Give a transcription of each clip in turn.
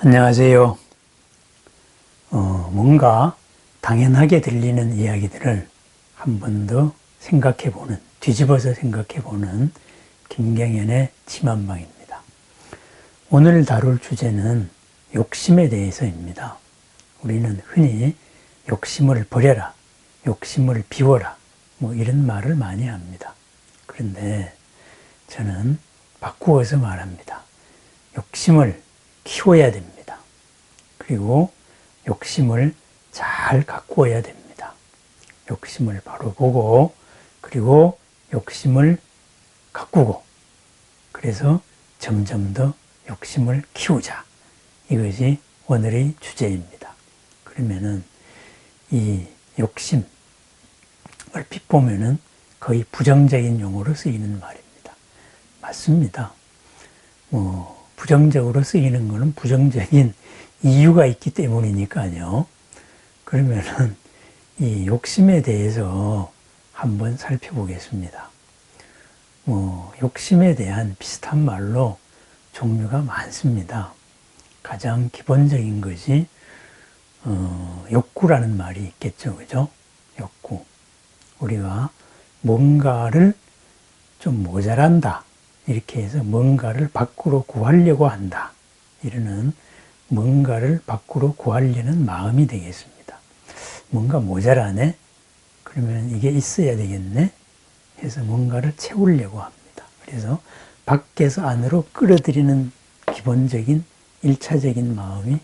안녕하세요. 뭔가 당연하게 들리는 이야기들을 한 번 더 생각해보는, 뒤집어서 생각해보는 김경연의 침한방입니다. 오늘 다룰 주제는 욕심에 대해서입니다. 우리는 흔히 욕심을 버려라, 욕심을 비워라, 이런 말을 많이 합니다. 그런데 저는 바꾸어서 말합니다. 욕심을 키워야 됩니다. 그리고 욕심을 잘 가꾸어야 됩니다. 욕심을 바로 보고, 그리고 욕심을 가꾸고, 그래서 점점 더 욕심을 키우자. 이것이 오늘의 주제입니다. 그러면은 이 욕심을 얼핏 보면은 거의 부정적인 용어로 쓰이는 말입니다. 맞습니다. 부정적으로 쓰이는 것은 부정적인 이유가 있기 때문이니까요. 그러면은 이 욕심에 대해서 한번 살펴보겠습니다. 욕심에 대한 비슷한 말로 종류가 많습니다. 가장 기본적인 것이 욕구라는 말이 있겠죠, 그죠? 욕구. 우리가 뭔가를 좀 모자란다, 이렇게 해서 뭔가를 밖으로 구하려고 한다, 이러는 뭔가를 밖으로 구하려는 마음이 되겠습니다. 뭔가 모자라네? 그러면 이게 있어야 되겠네? 해서 뭔가를 채우려고 합니다. 그래서 밖에서 안으로 끌어들이는 기본적인 1차적인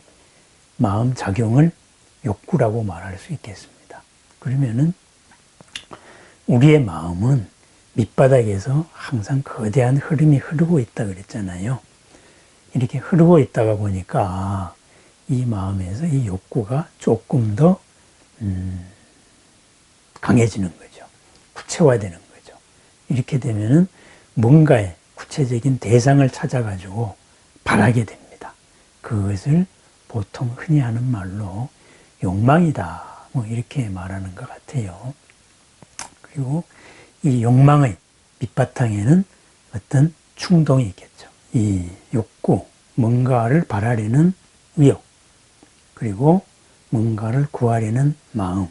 마음 작용을 욕구라고 말할 수 있겠습니다. 그러면은 우리의 마음은 밑바닥에서 항상 거대한 흐름이 흐르고 있다 그랬잖아요. 이렇게 흐르고 있다가 보니까 이 마음에서 이 욕구가 조금 더 강해지는 거죠. 구체화되는 거죠. 이렇게 되면은 뭔가의 구체적인 대상을 찾아가지고 바라게 됩니다. 그것을 보통 흔히 하는 말로 욕망이다, 이렇게 말하는 것 같아요. 그리고 이 욕망의 밑바탕에는 어떤 충동이 있겠죠. 이 욕구, 뭔가를 바라려는 의욕, 그리고 뭔가를 구하려는 마음,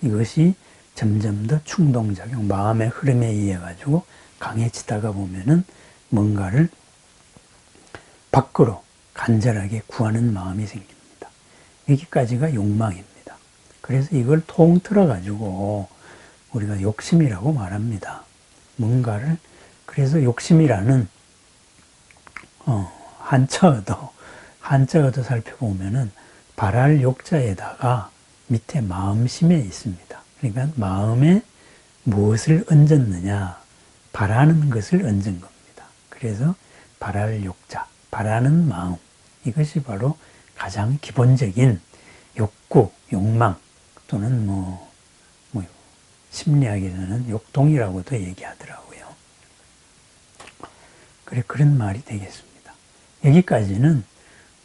이것이 점점 더 충동작용, 마음의 흐름에 의해 가지고 강해지다가 보면은 뭔가를 밖으로 간절하게 구하는 마음이 생깁니다. 여기까지가 욕망입니다. 그래서 이걸 통틀어 가지고 우리가 욕심이라고 말합니다. 뭔가를, 그래서 욕심이라는 한자어도 살펴보면은 바랄 욕자에다가 밑에 마음심에 있습니다. 그러니까 마음에 무엇을 얹었느냐, 바라는 것을 얹은 겁니다. 그래서 바랄 욕자, 바라는 마음, 이것이 바로 가장 기본적인 욕구, 욕망, 또는 심리학에서는 욕동이라고도 얘기하더라고요. 그런 말이 되겠습니다. 여기까지는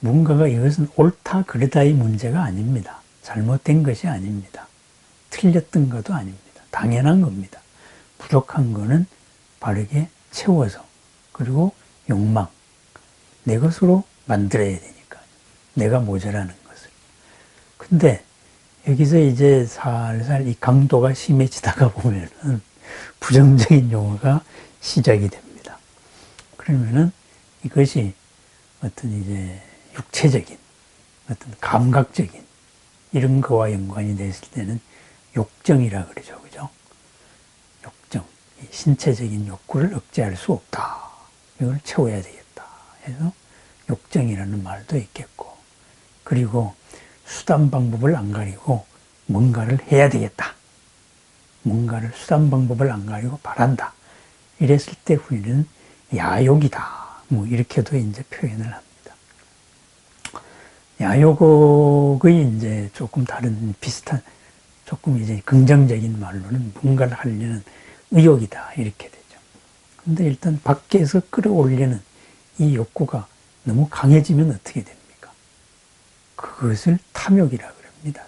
뭔가가 이것은 옳다 그르다의 문제가 아닙니다. 잘못된 것이 아닙니다. 틀렸던 것도 아닙니다. 당연한 겁니다. 부족한 거는 바르게 채워서, 그리고 욕망, 내 것으로 만들어야 되니까, 내가 모자라는 것을. 근데 여기서 이제 살살 이 강도가 심해지다가 보면은 부정적인 용어가 시작이 됩니다. 그러면은 이것이 어떤 이제 육체적인, 어떤 감각적인 이런 거와 연관이 됐을 때는 욕정이라 그러죠. 그죠? 욕정. 신체적인 욕구를 억제할 수 없다. 이걸 채워야 되겠다 해서 욕정이라는 말도 있겠고, 그리고 수단 방법을 안 가리고 뭔가를 해야 되겠다. 뭔가를 수단 방법을 안 가리고 바란다. 이랬을 때 우리는 야욕이다. 이렇게도 이제 표현을 합니다. 야욕의 이제 조금 다른 비슷한, 조금 이제 긍정적인 말로는 뭔가를 하려는 의욕이다. 이렇게 되죠. 근데 일단 밖에서 끌어올리는 이 욕구가 너무 강해지면 어떻게 됩니까? 그것을 탐욕이라 그럽니다.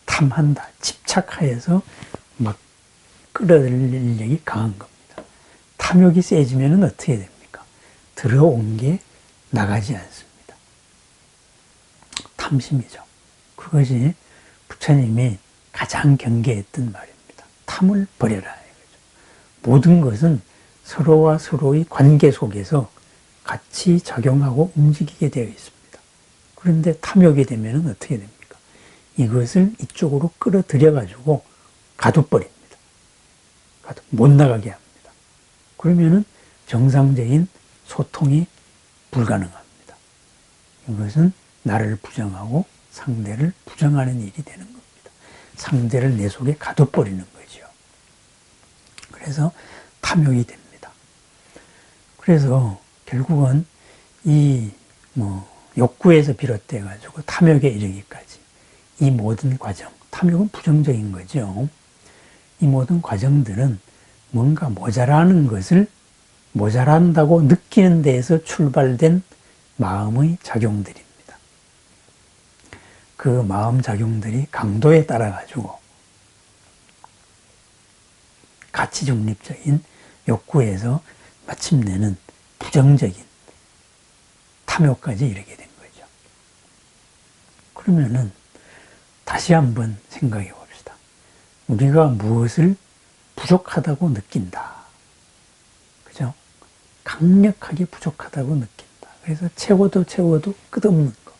탐한다. 집착하여서 막 끌어들이력이 강한 겁니다. 탐욕이 세지면 어떻게 됩니까? 들어온 게 나가지 않습니다. 탐심이죠. 그것이 부처님이 가장 경계했던 말입니다. 탐을 버려라. 이거죠. 모든 것은 서로와 서로의 관계 속에서 같이 작용하고 움직이게 되어 있습니다. 그런데 탐욕이 되면 어떻게 됩니까? 이것을 이쪽으로 끌어들여 가지고 가둬버립니다. 못 나가게 합니다. 그러면은 정상적인 소통이 불가능합니다. 이것은 나를 부정하고 상대를 부정하는 일이 되는 겁니다. 상대를 내 속에 가둬버리는 거죠. 그래서 탐욕이 됩니다. 그래서 결국은 이 욕구에서 비롯돼 가지고 탐욕에 이르기까지 이 모든 과정, 탐욕은 부정적인 거죠. 이 모든 과정들은 뭔가 모자란다고 느끼는 데에서 출발된 마음의 작용들입니다. 그 마음 작용들이 강도에 따라 가지고 가치 중립적인 욕구에서 마침내는 부정적인 탐욕까지 이르게 된 거죠. 그러면은 다시 한번 생각해 봅시다. 우리가 무엇을 부족하다고 느낀다. 그죠? 강력하게 부족하다고 느낀다. 그래서 채워도 끝없는 거.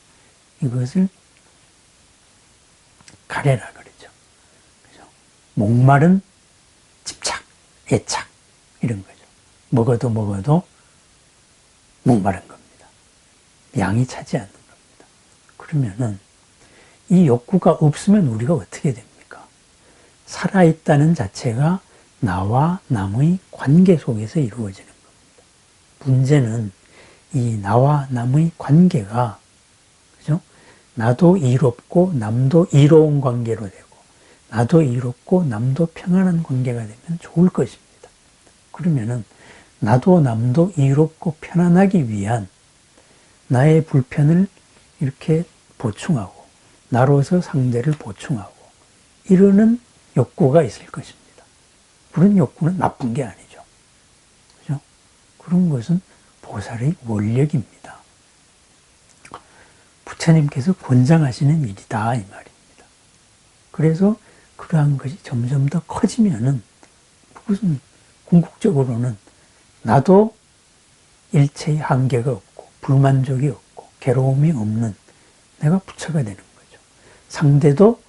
이것을 가래라 그러죠. 그죠? 목마른 집착, 애착, 이런 거죠. 먹어도 목마른 겁니다. 양이 차지 않는 겁니다. 그러면은 이 욕구가 없으면 우리가 어떻게 됩니까? 살아있다는 자체가 나와 남의 관계 속에서 이루어지는 겁니다. 문제는 이 나와 남의 관계가, 그죠? 나도 이롭고 남도 이로운 관계로 되고, 나도 이롭고 남도 평안한 관계가 되면 좋을 것입니다. 그러면은 나도 남도 이롭고 편안하기 위한 나의 불편을 이렇게 보충하고, 나로서 상대를 보충하고, 이러는 욕구가 있을 것입니다. 그런 욕구는 나쁜 게 아니죠. 그죠? 그런 것은 보살의 원력입니다. 부처님께서 권장하시는 일이다, 이 말입니다. 그래서 그러한 것이 점점 더 커지면은, 무슨, 궁극적으로는 나도 일체의 한계가 없고, 불만족이 없고, 괴로움이 없는 내가 부처가 되는 거죠. 상대도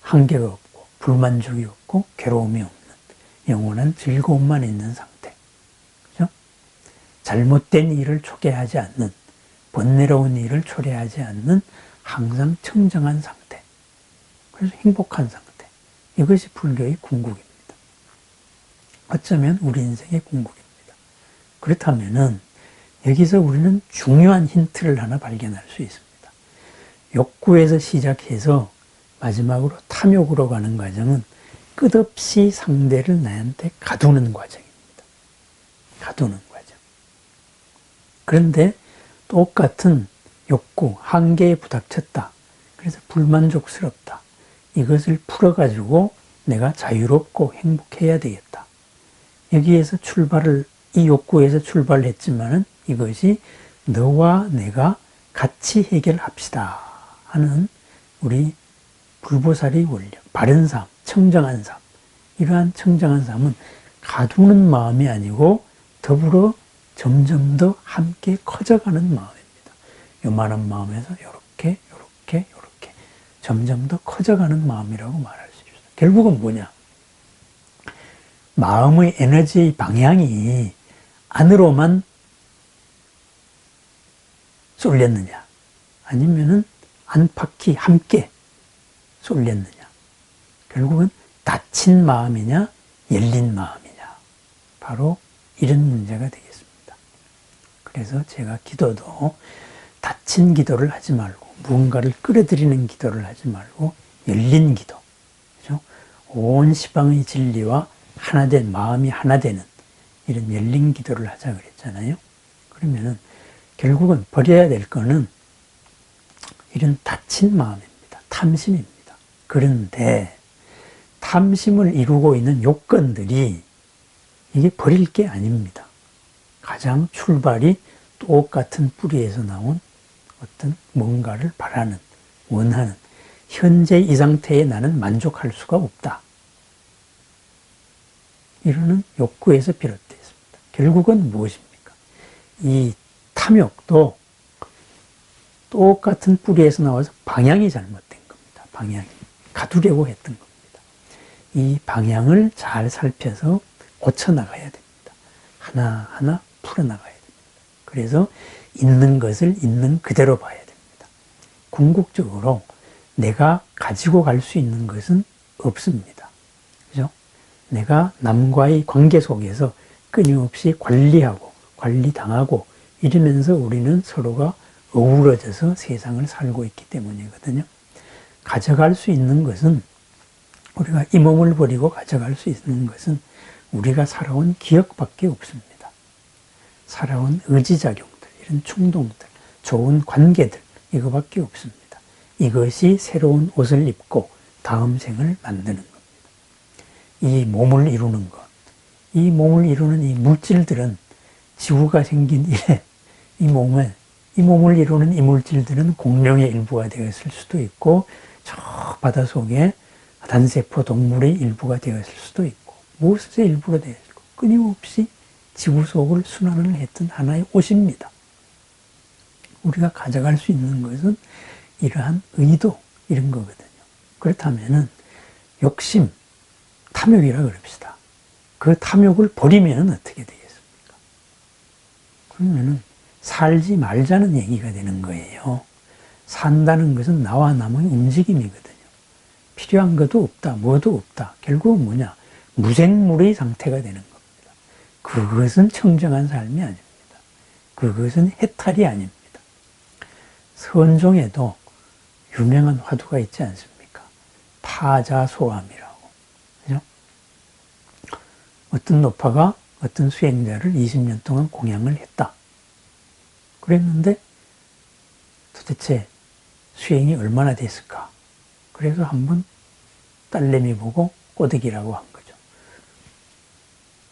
한계가 없고, 불만족이 없고, 괴로움이 없는 영원한 즐거움만 있는 상태. 그죠? 잘못된 일을 초래하지 않는, 번뇌로운 일을 초래하지 않는 항상 청정한 상태. 그래서 행복한 상태. 이것이 불교의 궁극입니다. 어쩌면 우리 인생의 궁극입니다. 그렇다면은 여기서 우리는 중요한 힌트를 하나 발견할 수 있습니다. 욕구에서 시작해서 마지막으로 탐욕으로 가는 과정은 끝없이 상대를 나한테 가두는 과정입니다. 가두는 과정. 그런데 똑같은 욕구, 한계에 부닥쳤다. 그래서 불만족스럽다. 이것을 풀어가지고 내가 자유롭고 행복해야 되겠다. 여기에서 이 욕구에서 출발했지만은 이것이 너와 내가 같이 해결합시다 하는 우리 불보살의 원력, 바른 삶, 청정한 삶. 이러한 청정한 삶은 가두는 마음이 아니고 더불어 점점 더 함께 커져가는 마음입니다. 요만한 마음에서 이렇게 점점 더 커져가는 마음이라고 말할 수 있습니다. 결국은 뭐냐? 마음의 에너지의 방향이 안으로만 쏠렸느냐, 아니면은 안팎이 함께 쏠렸느냐. 결국은 닫힌 마음이냐, 열린 마음이냐. 바로 이런 문제가 되겠습니다. 그래서 제가 기도도 닫힌 기도를 하지 말고, 무언가를 끌어들이는 기도를 하지 말고, 열린 기도. 그죠? 온 시방의 진리와 하나된, 마음이 하나 되는 이런 열린 기도를 하자 그랬잖아요. 그러면은 결국은 버려야 될 거는 이런 닫힌 마음입니다. 탐심입니다. 그런데 탐심을 이루고 있는 요건들이 이게 버릴 게 아닙니다. 가장 출발이 똑같은 뿌리에서 나온 어떤 뭔가를 바라는, 원하는, 현재 이 상태에 나는 만족할 수가 없다. 이러는 욕구에서 비롯되어 있습니다. 결국은 무엇입니까? 이 탐욕도 똑같은 뿌리에서 나와서 방향이 잘못된 겁니다. 방향이. 가두려고 했던 겁니다. 이 방향을 잘 살펴서 고쳐나가야 됩니다. 하나하나 풀어나가야 됩니다. 그래서 있는 것을 있는 그대로 봐야 됩니다. 궁극적으로 내가 가지고 갈 수 있는 것은 없습니다. 그죠? 내가 남과의 관계 속에서 끊임없이 관리하고 관리당하고 이러면서 우리는 서로가 어우러져서 세상을 살고 있기 때문이거든요. 가져갈 수 있는 것은, 우리가 이 몸을 버리고 가져갈 수 있는 것은 우리가 살아온 기억밖에 없습니다. 살아온 의지작용들, 이런 충동들, 좋은 관계들, 이거밖에 없습니다. 이것이 새로운 옷을 입고 다음 생을 만드는 겁니다. 이 몸을 이루는 것, 이 몸을 이루는 이 물질들은 지구가 생긴 이래 이 몸을 이루는 이 물질들은 공룡의 일부가 되었을 수도 있고, 저 바닷속에 단세포 동물의 일부가 되었을 수도 있고, 무엇의 일부가 되었을 수도 있고, 끊임없이 지구 속을 순환을 했던 하나의 옷입니다. 우리가 가져갈 수 있는 것은 이러한 의도, 이런 거거든요. 그렇다면은 욕심, 탐욕이라 그럽시다. 그 탐욕을 버리면 어떻게 되겠습니까? 그러면은 살지 말자는 얘기가 되는 거예요. 산다는 것은 나와 남의 움직임이거든요. 필요한 것도 없다, 뭐도 없다. 결국은 뭐냐? 무생물의 상태가 되는 겁니다. 그것은 청정한 삶이 아닙니다. 그것은 해탈이 아닙니다. 선종에도 유명한 화두가 있지 않습니까? 파자소함이라고. 그죠? 어떤 노파가 어떤 수행자를 20년 동안 공양을 했다. 그랬는데 도대체 수행이 얼마나 됐을까? 그래서 한번 딸내미 보고 꼬드기라고 한 거죠.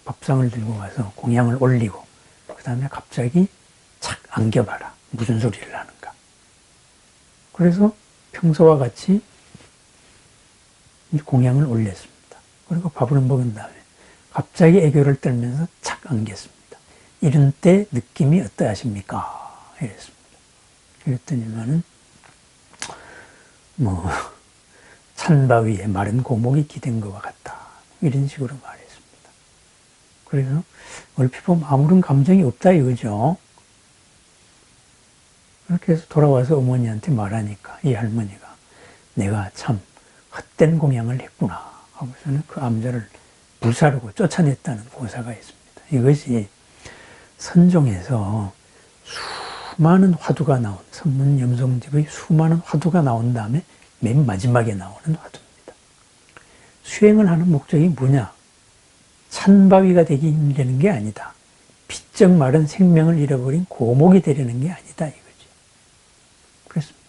밥상을 들고 가서 공양을 올리고 그 다음에 갑자기 착 안겨봐라. 무슨 소리를 하는가. 그래서 평소와 같이 공양을 올렸습니다. 그리고 밥을 먹은 다음에 갑자기 애교를 떨면서 착 안겼습니다. 이런 때 느낌이 어떠하십니까? 이랬습니다. 그랬더니만은 찬바위에 마른 고목이 기댄 것과 같다. 이런 식으로 말했습니다. 그래서 얼핏 보면 아무런 감정이 없다 이거죠. 그렇게 해서 돌아와서 어머니한테 말하니까 이 할머니가 내가 참 헛된 공양을 했구나 하고서는 그 암자를 불사르고 쫓아냈다는 고사가 있습니다. 이것이 선종에서 수많은 화두가 나온, 선문염송집의 수많은 화두가 나온 다음에 맨 마지막에 나오는 화두입니다. 수행을 하는 목적이 뭐냐? 찬바위가 되는 게 아니다. 비쩍 마른 생명을 잃어버린 고목이 되려는 게 아니다 이거지. 그렇습니다.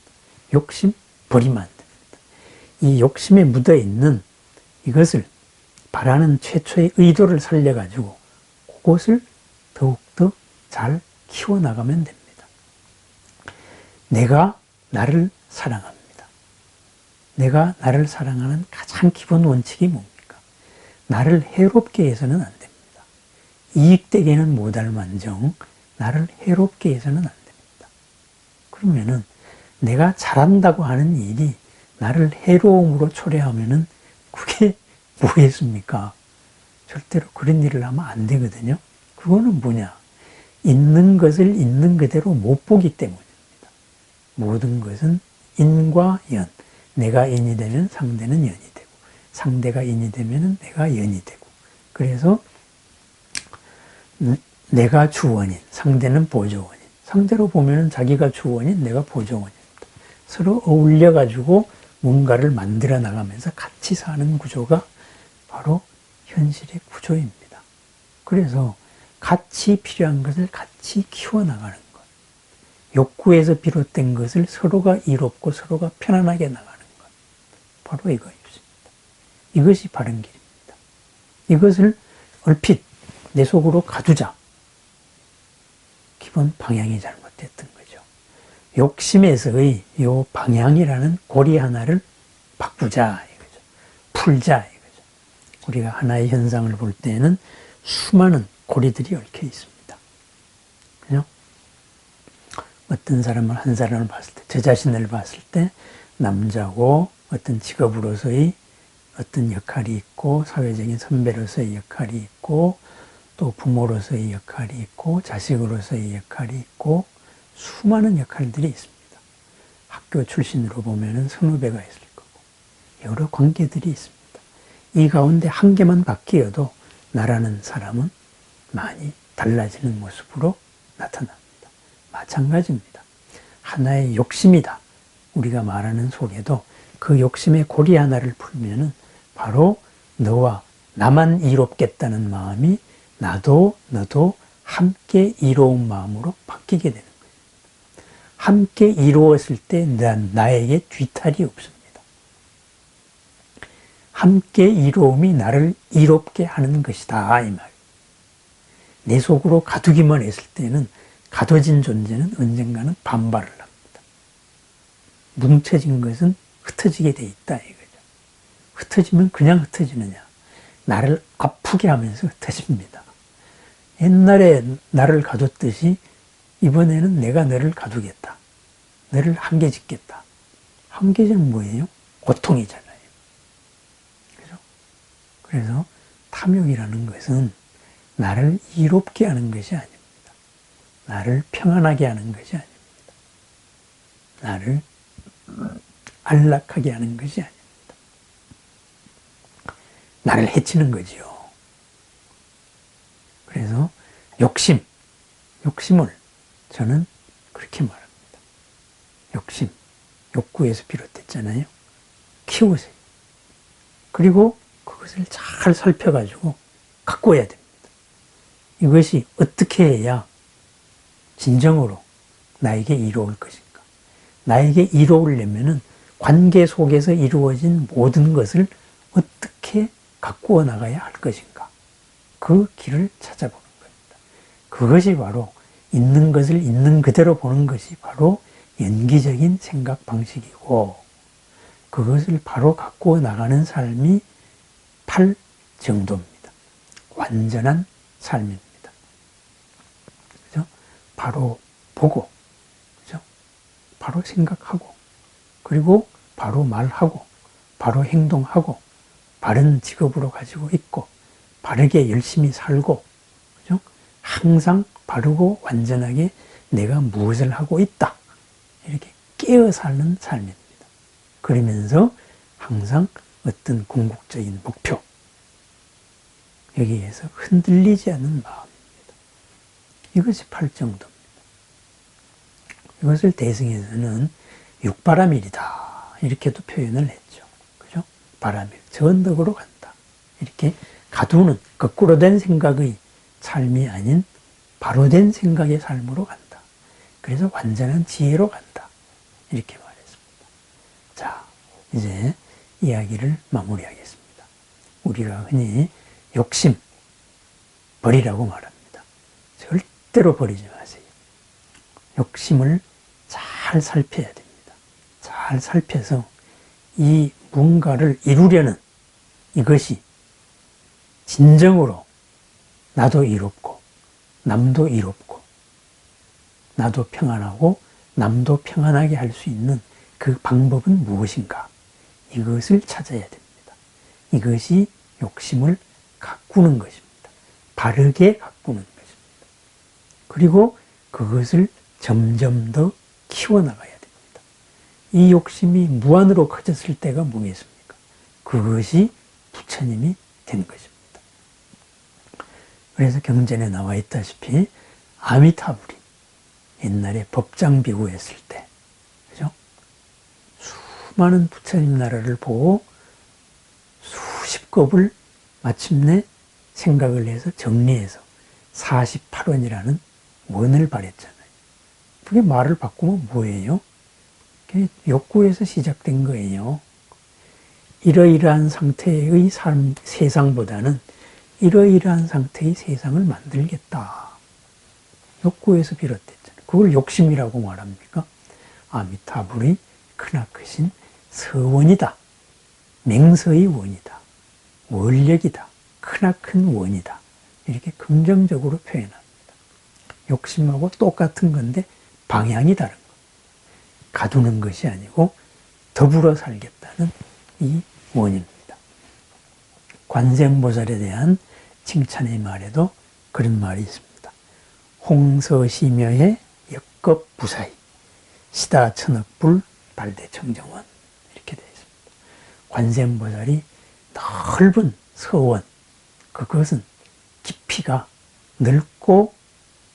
욕심 버리면 안 됩니다. 이 욕심에 묻어있는 이것을 바라는 최초의 의도를 살려가지고 그것을 더욱더 잘 키워나가면 됩니다. 내가 나를 사랑합니다. 내가 나를 사랑하는 가장 기본 원칙이 뭡니까? 나를 해롭게 해서는 안 됩니다. 이익되게는 못할 만정 나를 해롭게 해서는 안 됩니다. 그러면은 내가 잘한다고 하는 일이 나를 해로움으로 초래하면은 그게 뭐겠습니까? 절대로 그런 일을 하면 안 되거든요. 그거는 뭐냐? 있는 것을 있는 그대로 못 보기 때문입니다. 모든 것은 인과 연. 내가 인이 되면 상대는 연이 되고, 상대가 인이 되면 내가 연이 되고. 그래서 내가 주원인, 상대는 보조원인. 상대로 보면 자기가 주원인, 내가 보조원입니다. 서로 어울려가지고 뭔가를 만들어 나가면서 같이 사는 구조가 바로 현실의 구조입니다. 그래서 같이 필요한 것을 같이 키워나가는 것. 욕구에서 비롯된 것을 서로가 이롭고 서로가 편안하게 나가는 것. 바로 이거였습니다. 이것이 바른 길입니다. 이것을 얼핏 내 속으로 가두자. 기본 방향이 잘못됐던 거죠. 욕심에서의 요 방향이라는 고리 하나를 바꾸자 이거죠. 풀자 이거죠. 우리가 하나의 현상을 볼 때에는 수많은 고리들이 얽혀 있습니다. 그죠? 어떤 사람을 한 사람을 봤을 때, 저 자신을 봤을 때 남자고 어떤 직업으로서의 어떤 역할이 있고 사회적인 선배로서의 역할이 있고 또 부모로서의 역할이 있고 자식으로서의 역할이 있고 수많은 역할들이 있습니다. 학교 출신으로 보면은 선후배가 있을 거고 여러 관계들이 있습니다. 이 가운데 한 개만 바뀌어도 나라는 사람은 많이 달라지는 모습으로 나타납니다. 마찬가지입니다. 하나의 욕심이다. 우리가 말하는 속에도 그 욕심의 고리 하나를 풀면은 바로 너와 나만 이롭겠다는 마음이 나도 너도 함께 이로운 마음으로 바뀌게 되는 거예요. 함께 이루었을 때 나에게 뒤탈이 없습니다. 함께 이로움이 나를 이롭게 하는 것이다 이 말. 내 속으로 가두기만 했을 때는 가둬진 존재는 언젠가는 반발을 합니다. 뭉쳐진 것은 흩어지게 돼 있다 이거죠. 흩어지면 그냥 흩어지느냐. 나를 아프게 하면서 흩어집니다. 옛날에 나를 가뒀듯이 이번에는 내가 너를 가두겠다. 너를 한계짓겠다. 한계는 뭐예요? 고통이잖아요. 그죠? 그래서 탐욕이라는 것은 나를 이롭게 하는 것이 아닙니다. 나를 평안하게 하는 것이 아닙니다. 나를 안락하게 하는 것이 아닙니다. 나를 해치는 거지요. 그래서 욕심을 저는 그렇게 말합니다. 욕심, 욕구에서 비롯됐잖아요. 키우세요. 그리고 그것을 잘 살펴가지고 가꿔야 됩니다. 이것이 어떻게 해야 진정으로 나에게 이로울 것인가. 나에게 이로우려면은 관계 속에서 이루어진 모든 것을 어떻게 가꾸어 나가야 할 것인가. 그 길을 찾아보는 겁니다. 그것이 바로 있는 것을 있는 그대로 보는 것이 바로 연기적인 생각 방식이고 그것을 바로 가꾸어 나가는 삶이 8정도입니다. 완전한 삶입니다. 그죠? 바로 보고, 그죠? 바로 생각하고, 그리고 바로 말하고, 바로 행동하고, 바른 직업으로 가지고 있고, 바르게 열심히 살고, 그죠? 항상 바르고 완전하게 내가 무엇을 하고 있다. 이렇게 깨어 사는 삶입니다. 그러면서 항상 어떤 궁극적인 목표, 여기에서 흔들리지 않는 마음입니다. 이것이 8정도입니다. 이것을 대승에서는 육바라밀이다. 이렇게도 표현을 했죠. 그죠? 바라밀. 전덕으로 간다. 이렇게 가두는 거꾸로 된 생각의 삶이 아닌 바로 된 생각의 삶으로 간다. 그래서 완전한 지혜로 간다. 이렇게 말했습니다. 자, 이제 이야기를 마무리하겠습니다. 우리가 흔히 욕심 버리라고 말합니다. 절대로 버리지 마세요. 욕심을 잘 살펴야 됩니다. 잘 살펴서 이 뭔가를 이루려는 이것이 진정으로 나도 이롭고 남도 이롭고 나도 평안하고 남도 평안하게 할 수 있는 그 방법은 무엇인가? 이것을 찾아야 됩니다. 이것이 욕심을 가꾸는 것입니다. 바르게 가꾸는 것입니다. 그리고 그것을 점점 더 키워나가야 됩니다. 이 욕심이 무한으로 커졌을 때가 뭐겠습니까? 그것이 부처님이 된 것입니다. 그래서 경전에 나와 있다시피 아미타불이 옛날에 법장비구했을 때, 그죠? 수많은 부처님 나라를 보고 수십 겁을 마침내 생각을 해서 정리해서 48원이라는 원을 발했잖아요. 그게 말을 바꾸면 뭐예요? 그게 욕구에서 시작된 거예요. 이러이러한 상태의 삶, 세상보다는 이러이러한 상태의 세상을 만들겠다. 욕구에서 비롯됐잖아요. 그걸 욕심이라고 말합니까? 아미타불이 크나크신 서원이다. 맹서의 원이다. 원력이다. 크나큰 원이다. 이렇게 긍정적으로 표현합니다. 욕심하고 똑같은 건데 방향이 다른 겁니다. 가두는 것이 아니고 더불어 살겠다는 이 원입니다. 관세음보살에 대한 칭찬의 말에도 그런 말이 있습니다. 홍서시묘의 역겁부사이 시다천억불 발대청정원 이렇게 되어 있습니다. 관세음보살이 넓은 서원, 그것은 깊이가 넓고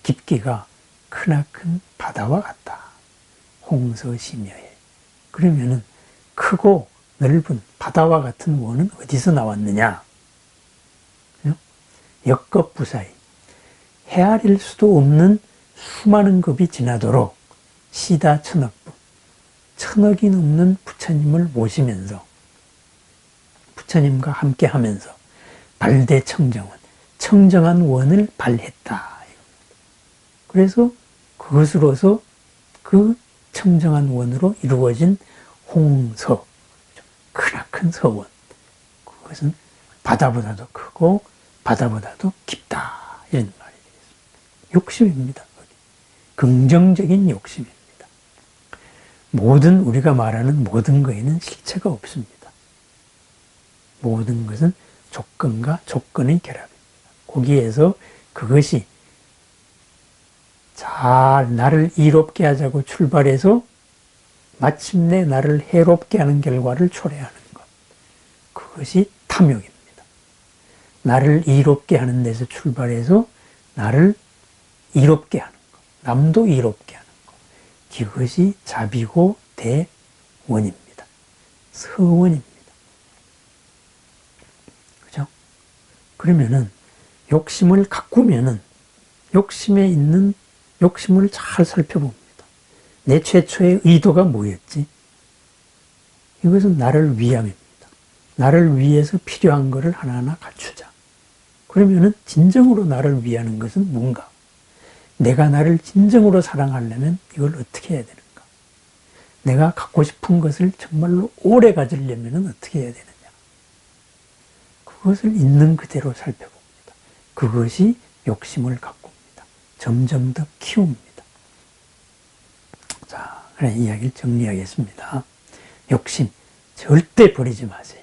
깊기가 크나큰 바다와 같다. 홍서시묘에. 그러면은 크고 넓은 바다와 같은 원은 어디서 나왔느냐? 역겁부사이. 헤아릴 수도 없는 수많은 급이 지나도록 시다 천억부. 천억이 넘는 부처님을 모시면서 부처님과 함께 하면서 발대청정원, 청정한 원을 발했다. 그래서 그것으로서 그 청정한 원으로 이루어진 홍서, 크나큰 서원. 그것은 바다보다도 크고 바다보다도 깊다. 이런 말이 되겠습니다. 욕심입니다. 긍정적인 욕심입니다. 모든 우리가 말하는 모든 것에는 실체가 없습니다. 모든 것은 조건과 조건의 결합입니다. 거기에서 그것이 잘 나를 이롭게 하자고 출발해서 마침내 나를 해롭게 하는 결과를 초래하는 것. 그것이 탐욕입니다. 나를 이롭게 하는 데서 출발해서 나를 이롭게 하는 것. 남도 이롭게 하는 것. 이것이 잡이고 대원입니다. 서원입니다. 그죠? 그러면은 욕심을 가꾸면은 욕심에 있는 욕심을 잘 살펴봅니다. 내 최초의 의도가 뭐였지? 이것은 나를 위함입니다. 나를 위해서 필요한 것을 하나하나 갖추자. 그러면은 진정으로 나를 위하는 것은 뭔가? 내가 나를 진정으로 사랑하려면 이걸 어떻게 해야 되는가? 내가 갖고 싶은 것을 정말로 오래 가지려면 어떻게 해야 되느냐? 그것을 있는 그대로 살펴봅니다. 그것이 욕심을 가꿉니다. 점점 더 키웁니다. 자, 그래 이야기를 정리하겠습니다. 욕심 절대 버리지 마세요.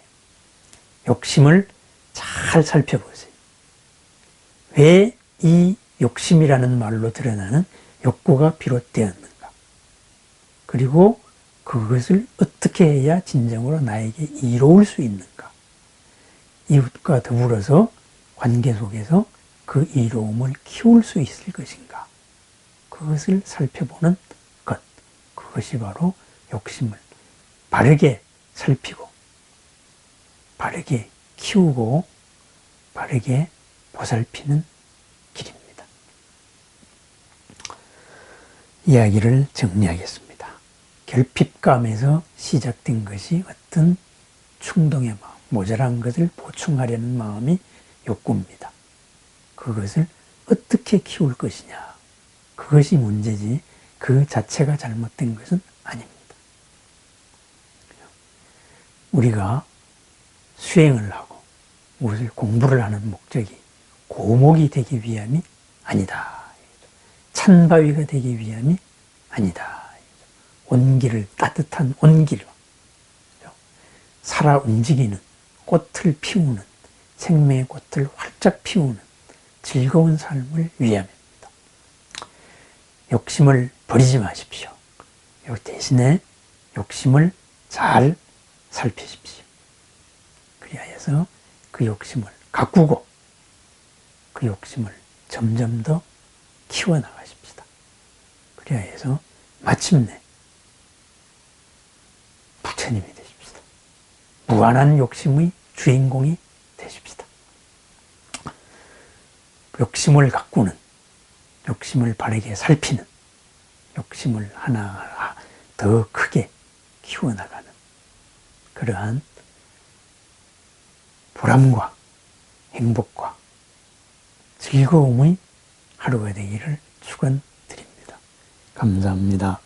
욕심을 잘 살펴보세요. 왜 이 욕심이라는 말로 드러나는 욕구가 비롯되었는가? 그리고 그것을 어떻게 해야 진정으로 나에게 이로울 수 있는가? 이웃과 더불어서 관계 속에서 그 이로움을 키울 수 있을 것인가? 그것을 살펴보는 것. 그것이 바로 욕심을 바르게 살피고 바르게 키우고 바르게 보살피는 길입니다. 이야기를 정리하겠습니다. 결핍감에서 시작된 것이 어떤 충동의 마음, 모자란 것을 보충하려는 마음이 욕구입니다. 그것을 어떻게 키울 것이냐. 그것이 문제지 그 자체가 잘못된 것은 아닙니다. 우리가 수행을 하고 무엇을 공부를 하는 목적이 고목이 되기 위함이 아니다. 찬바위가 되기 위함이 아니다. 온기를 따뜻한 온기로 살아 움직이는 꽃을 피우는 생명의 꽃을 활짝 피우는 즐거운 삶을 위함입니다. 욕심을 버리지 마십시오. 대신에 욕심을 잘 살피십시오. 그리하여서 그 욕심을 가꾸고 그 욕심을 점점 더 키워나가십시다. 그리하여서 마침내 부처님이 되십시다. 무한한 욕심의 주인공이 되십시다. 욕심을 가꾸는, 욕심을 바르게 살피는, 욕심을 하나하나 더 크게 키워나가는 그러한 보람과 행복과 즐거움의 하루가 되기를 축원드립니다. 감사합니다.